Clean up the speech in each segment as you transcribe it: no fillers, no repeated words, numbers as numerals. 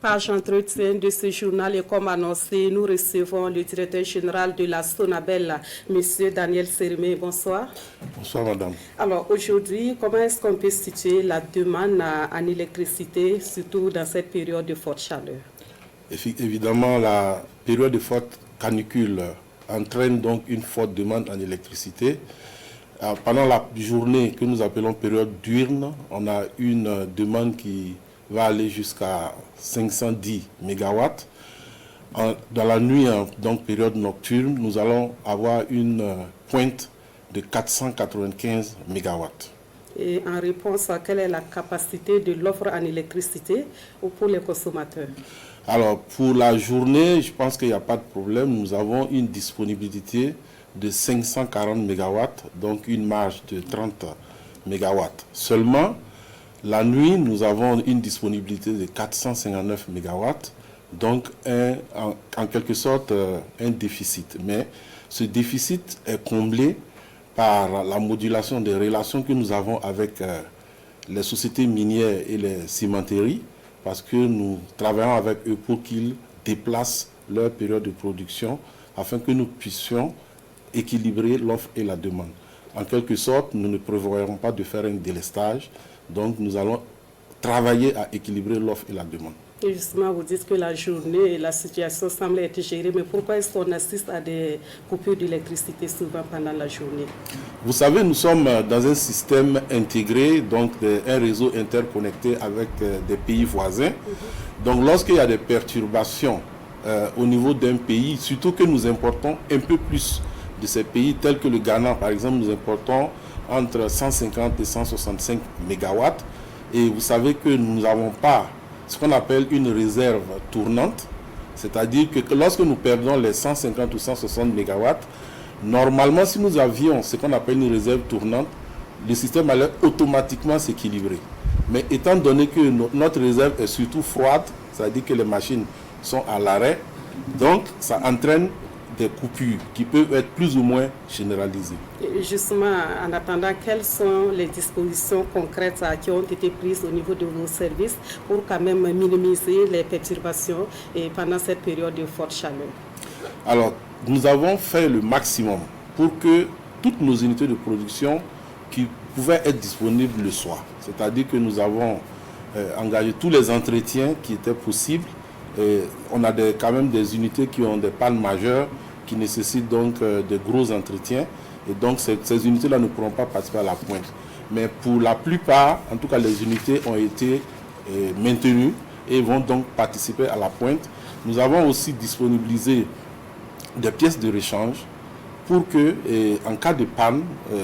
Page entretien de ce journal et comme annoncé, nous recevons le directeur général de la Sonabel, M. Daniel Sérimé. Bonsoir. Bonsoir, madame. Alors aujourd'hui, comment est-ce qu'on peut situer la demande en électricité, surtout dans cette période de forte chaleur? Évidemment, la période de forte canicule entraîne donc une forte demande en électricité. Pendant la journée que nous appelons période diurne, on a une demande qui va aller jusqu'à 510 MW. Dans la nuit, donc période nocturne, nous allons avoir une pointe de 495 MW. Et en réponse, quelle est la capacité de l'offre en électricité pour les consommateurs? Alors, pour la journée, je pense qu'il n'y a pas de problème. Nous avons une disponibilité de 540 MW, donc une marge de 30 MW. Seulement, la nuit, nous avons une disponibilité de 459 MW, donc en quelque sorte un déficit. Mais ce déficit est comblé par la modulation des relations que nous avons avec les sociétés minières et les cimenteries, parce que nous travaillons avec eux pour qu'ils déplacent leur période de production afin que nous puissions équilibrer l'offre et la demande. En quelque sorte, nous ne prévoyons pas de faire un délestage, donc nous allons travailler à équilibrer l'offre et la demande. Et justement, vous dites que la journée et la situation semble être gérée, mais pourquoi est-ce qu'on assiste à des coupures d'électricité souvent pendant la journée? Vous savez, nous sommes dans un système intégré, donc un réseau interconnecté avec des pays voisins. Donc lorsqu'il y a des perturbations au niveau d'un pays, surtout que nous importons un peu plus de ces pays, tels que le Ghana, par exemple, nous importons entre 150 et 165 MW. Et vous savez que nous n'avons pas ce qu'on appelle une réserve tournante, c'est-à-dire que lorsque nous perdons les 150 ou 160 MW, normalement, si nous avions ce qu'on appelle une réserve tournante, le système allait automatiquement s'équilibrer. Mais étant donné que notre réserve est surtout froide, c'est-à-dire que les machines sont à l'arrêt, donc ça entraîne des coupures qui peuvent être plus ou moins généralisées. Et justement, en attendant, quelles sont les dispositions concrètes qui ont été prises au niveau de vos services pour quand même minimiser les perturbations pendant cette période de forte chaleur? Alors, nous avons fait le maximum pour que toutes nos unités de production qui pouvaient être disponibles le soir, c'est-à-dire que nous avons engagé tous les entretiens qui étaient possibles. Et on a quand même des unités qui ont des pannes majeures qui nécessitent donc de gros entretiens. Et donc ces unités-là ne pourront pas participer à la pointe. Mais pour la plupart, en tout cas les unités ont été maintenues et vont donc participer à la pointe. Nous avons aussi disponibilisé des pièces de rechange pour que, en cas de panne,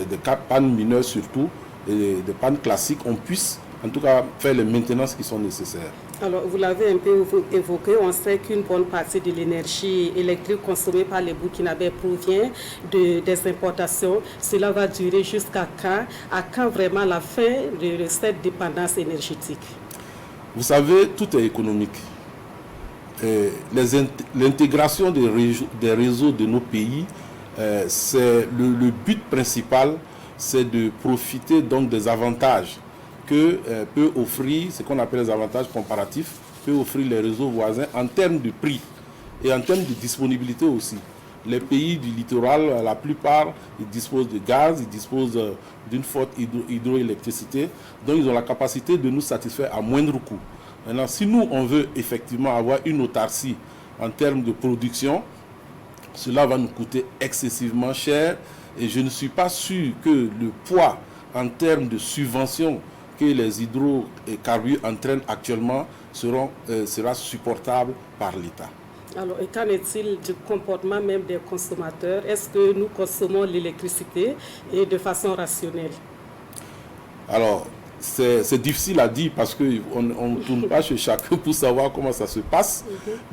des cas de panne mineures surtout, et des pannes classiques, on puisse en tout cas faire les maintenances qui sont nécessaires. Alors, vous l'avez un peu évoqué, on sait qu'une bonne partie de l'énergie électrique consommée par les Burkinabés provient des importations. Cela va durer jusqu'à quand? À quand vraiment la fin de cette dépendance énergétique? Vous savez, tout est économique. L'intégration des réseaux de nos pays, c'est le but principal, c'est de profiter donc des avantages que peut offrir, ce qu'on appelle les avantages comparatifs, peut offrir les réseaux voisins en termes de prix et en termes de disponibilité aussi. Les pays du littoral, la plupart, ils disposent de gaz, ils disposent d'une forte hydroélectricité, donc ils ont la capacité de nous satisfaire à moindre coût. Maintenant, si nous, on veut effectivement avoir une autarcie en termes de production, cela va nous coûter excessivement cher et je ne suis pas sûr que le poids en termes de subventions que les hydrocarbures entraînent actuellement sera supportable par l'État. Alors, et qu'en est-il du comportement même des consommateurs? Est-ce que nous consommons l'électricité et de façon rationnelle? Alors, c'est difficile à dire parce qu'on ne tourne pas chez chacun pour savoir comment ça se passe.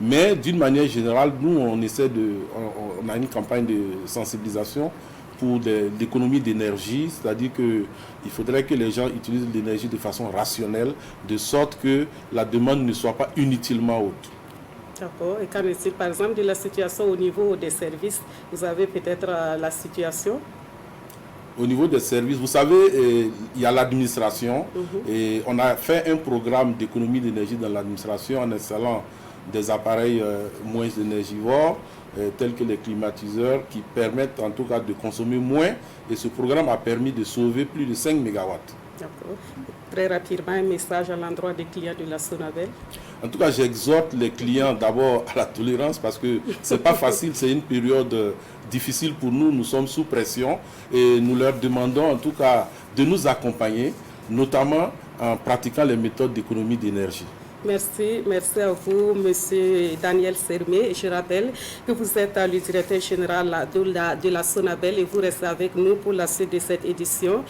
Mais d'une manière générale, nous, on a une campagne de sensibilisation pour l'économie d'énergie, c'est-à-dire qu'il faudrait que les gens utilisent l'énergie de façon rationnelle, de sorte que la demande ne soit pas inutilement haute. D'accord. Et qu'en est-il, par exemple, de la situation au niveau des services? Vous avez peut-être la situation? Au niveau des services, vous savez, il y a l'administration et on a fait un programme d'économie d'énergie dans l'administration en installant des appareils moins énergivores, tels que les climatiseurs, qui permettent en tout cas de consommer moins. Et ce programme a permis de sauver plus de 5 mégawatts. D'accord. Très rapidement, un message à l'endroit des clients de la Sonabel. En tout cas, j'exhorte les clients d'abord à la tolérance parce que ce n'est pas facile, c'est une période difficile pour nous, nous sommes sous pression et nous leur demandons en tout cas de nous accompagner, notamment en pratiquant les méthodes d'économie d'énergie. Merci à vous, Monsieur Daniel Sermé. Je rappelle que vous êtes le directeur général de la Sonabel et vous restez avec nous pour la suite de cette édition.